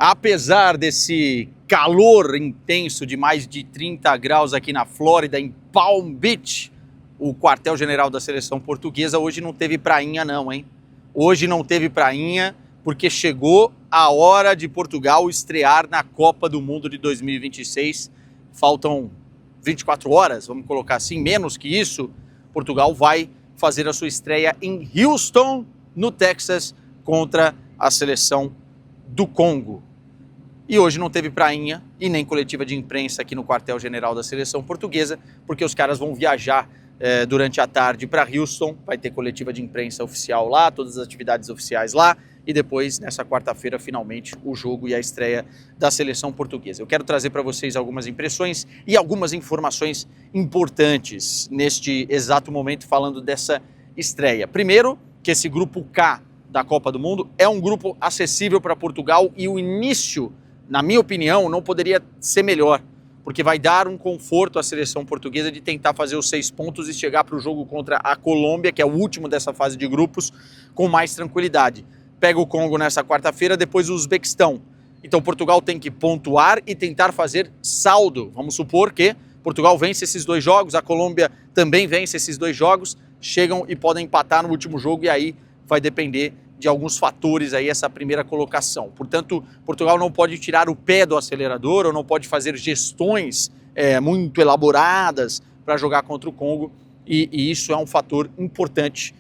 Apesar desse calor intenso de mais de 30 graus aqui na Flórida, em Palm Beach, o quartel-general da seleção portuguesa hoje não teve prainha não, hein? Hoje não teve prainha porque chegou a hora de Portugal estrear na Copa do Mundo de 2026. Faltam 24 horas, vamos colocar assim, menos que isso. Portugal vai fazer a sua estreia em Houston, no Texas, contra a seleção do Congo. E hoje não teve prainha e nem coletiva de imprensa aqui no quartel-general da seleção portuguesa, porque os caras vão viajar durante a tarde para Houston, vai ter coletiva de imprensa oficial lá, todas as atividades oficiais lá, e depois, nessa quarta-feira, finalmente, o jogo e a estreia da seleção portuguesa. Eu quero trazer para vocês algumas impressões e algumas informações importantes neste exato momento falando dessa estreia. Primeiro, que esse grupo K da Copa do Mundo é um grupo acessível para Portugal e o início, na minha opinião, não poderia ser melhor, porque vai dar um conforto à seleção portuguesa de tentar fazer os 6 pontos e chegar para o jogo contra a Colômbia, que é o último dessa fase de grupos, com mais tranquilidade. Pega o Congo nessa quarta-feira, depois o Uzbequistão. Então Portugal tem que pontuar e tentar fazer saldo. Vamos supor que Portugal vence esses 2 jogos, a Colômbia também vence esses 2 jogos, chegam e podem empatar no último jogo e aí vai depender de alguns fatores aí essa primeira colocação. Portanto, Portugal não pode tirar o pé do acelerador ou não pode fazer gestões muito elaboradas para jogar contra o Congo e isso é um fator importante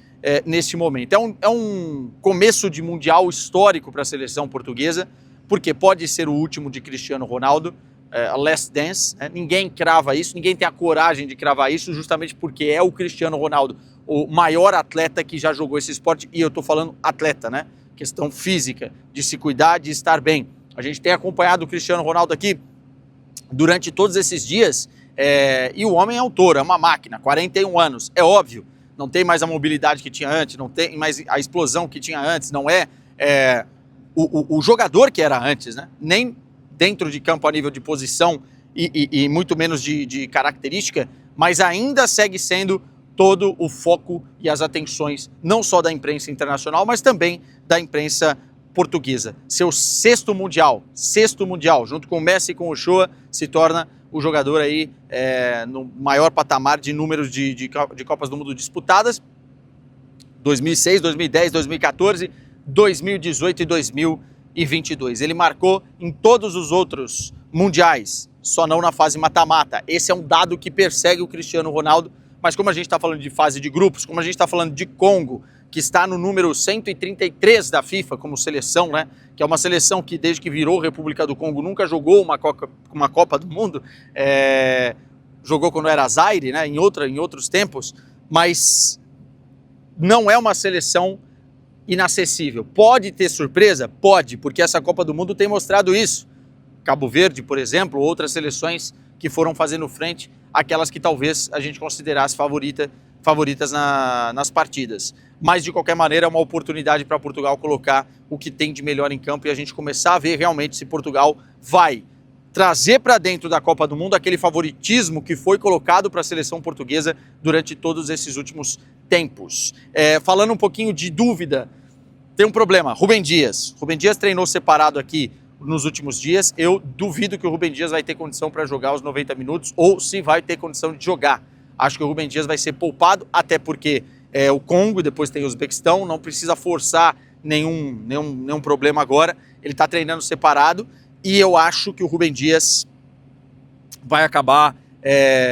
nesse momento. É um começo de mundial histórico para a seleção portuguesa, porque pode ser o último de Cristiano Ronaldo, a Last Dance, né? Ninguém crava isso, ninguém tem a coragem de cravar isso, justamente porque é o Cristiano Ronaldo, o maior atleta que já jogou esse esporte, e eu estou falando atleta, né? Questão física, de se cuidar, de estar bem. A gente tem acompanhado o Cristiano Ronaldo aqui durante todos esses dias, e o homem é um touro, é uma máquina, 41 anos, é óbvio, não tem mais a mobilidade que tinha antes, não tem mais a explosão que tinha antes, não é o jogador que era antes, né? Nem dentro de campo a nível de posição e muito menos de característica, mas ainda segue sendo todo o foco e as atenções, não só da imprensa internacional, mas também da imprensa portuguesa. Seu sexto mundial, junto com o Messi e com o Ochoa, se torna o jogador aí no maior patamar de números de Copas do Mundo disputadas, 2006, 2010, 2014, 2018 e 2022. Ele marcou em todos os outros mundiais, só não na fase mata-mata. Esse é um dado que persegue o Cristiano Ronaldo, mas como a gente está falando de fase de grupos, como a gente está falando de Congo, que está no número 133 da FIFA como seleção, né? Que é uma seleção que desde que virou República do Congo nunca jogou uma Copa do Mundo, jogou quando era Zaire, né? Em outros tempos, mas não é uma seleção inacessível. Pode ter surpresa? Pode, porque essa Copa do Mundo tem mostrado isso. Cabo Verde, por exemplo, outras seleções que foram fazendo frente àquelas que talvez a gente considerasse favoritas nas partidas. Mas, de qualquer maneira, é uma oportunidade para Portugal colocar o que tem de melhor em campo e a gente começar a ver realmente se Portugal vai trazer para dentro da Copa do Mundo aquele favoritismo que foi colocado para a seleção portuguesa durante todos esses últimos tempos. Falando um pouquinho de dúvida, tem um problema, Rúben Dias. Rúben Dias treinou separado aqui nos últimos dias. Eu duvido que o Rúben Dias vai ter condição para jogar os 90 minutos ou se vai ter condição de jogar. Acho que o Rúben Dias vai ser poupado, até porque o Congo, depois tem o Uzbequistão, não precisa forçar nenhum problema agora. Ele está treinando separado e eu acho que o Rúben Dias vai acabar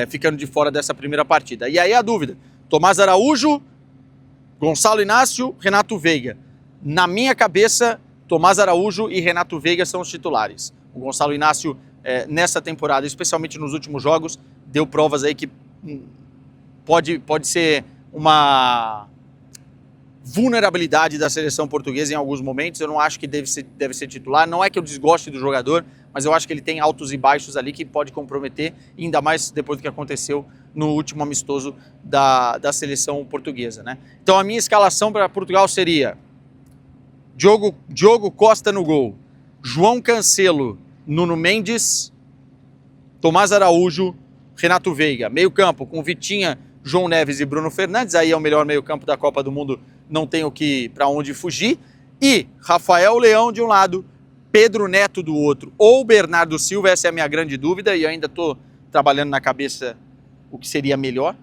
ficando de fora dessa primeira partida. E aí a dúvida, Tomás Araújo, Gonçalo Inácio, Renato Veiga. Na minha cabeça, Tomás Araújo e Renato Veiga são os titulares. O Gonçalo Inácio, nessa temporada, especialmente nos últimos jogos, deu provas aí que pode ser uma vulnerabilidade da seleção portuguesa em alguns momentos. Eu não acho que deve ser titular. Não é que eu desgoste do jogador, mas eu acho que ele tem altos e baixos ali que pode comprometer, ainda mais depois do que aconteceu no último amistoso da seleção portuguesa, né? Então a minha escalação para Portugal seria Diogo Costa no gol, João Cancelo, Nuno Mendes, Tomás Araújo, Renato Veiga. Meio campo com Vitinha, João Neves e Bruno Fernandes, aí é o melhor meio campo da Copa do Mundo, não tem para onde fugir. E Rafael Leão de um lado, Pedro Neto do outro ou Bernardo Silva, essa é a minha grande dúvida e eu ainda estou trabalhando na cabeça o que seria melhor.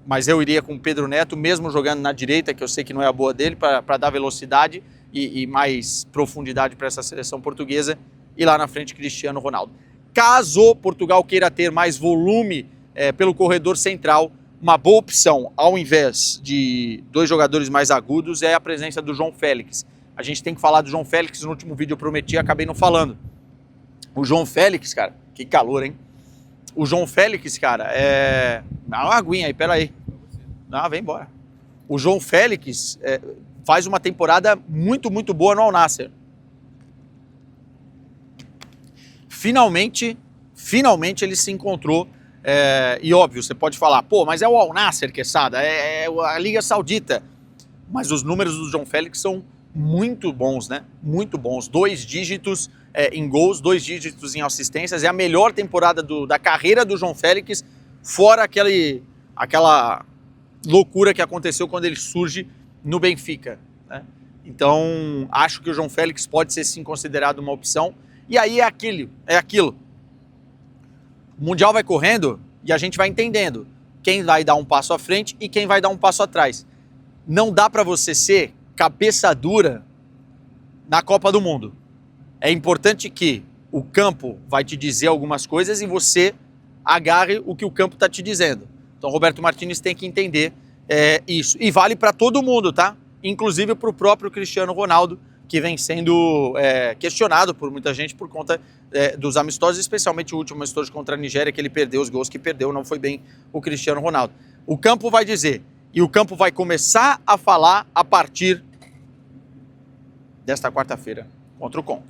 Mas eu iria com o Pedro Neto, mesmo jogando na direita, que eu sei que não é a boa dele, para dar velocidade e mais profundidade para essa seleção portuguesa. E lá na frente, Cristiano Ronaldo. Caso Portugal queira ter mais volume pelo corredor central, uma boa opção, ao invés de 2 jogadores mais agudos, é a presença do João Félix. A gente tem que falar do João Félix, no último vídeo eu prometi, acabei não falando. O João Félix, cara, que calor, hein? O João Félix, cara, Dá uma aguinha aí, peraí. Não, vem embora. O João Félix faz uma temporada muito, muito boa no Al Nassr. Finalmente ele se encontrou. E óbvio, você pode falar, pô, mas é o Al Nassr, Quesada, é a Liga Saudita. Mas os números do João Félix são muito bons, né? Muito bons. 2 dígitos em gols, 2 dígitos em assistências. É a melhor temporada da carreira do João Félix, fora aquela loucura que aconteceu quando ele surge no Benfica, né? Então, acho que o João Félix pode ser sim considerado uma opção. E aí é aquilo. O Mundial vai correndo e a gente vai entendendo quem vai dar um passo à frente e quem vai dar um passo atrás. Não dá para você ser cabeça dura na Copa do Mundo. É importante que o campo vai te dizer algumas coisas e você agarre o que o campo está te dizendo. Então, Roberto Martínez tem que entender isso. E vale para todo mundo, tá? Inclusive para o próprio Cristiano Ronaldo, que vem sendo questionado por muita gente por conta dos amistosos, especialmente o último amistoso contra a Nigéria, que ele perdeu os gols que perdeu, não foi bem o Cristiano Ronaldo. O campo vai dizer, e o campo vai começar a falar a partir desta quarta-feira contra o Congo.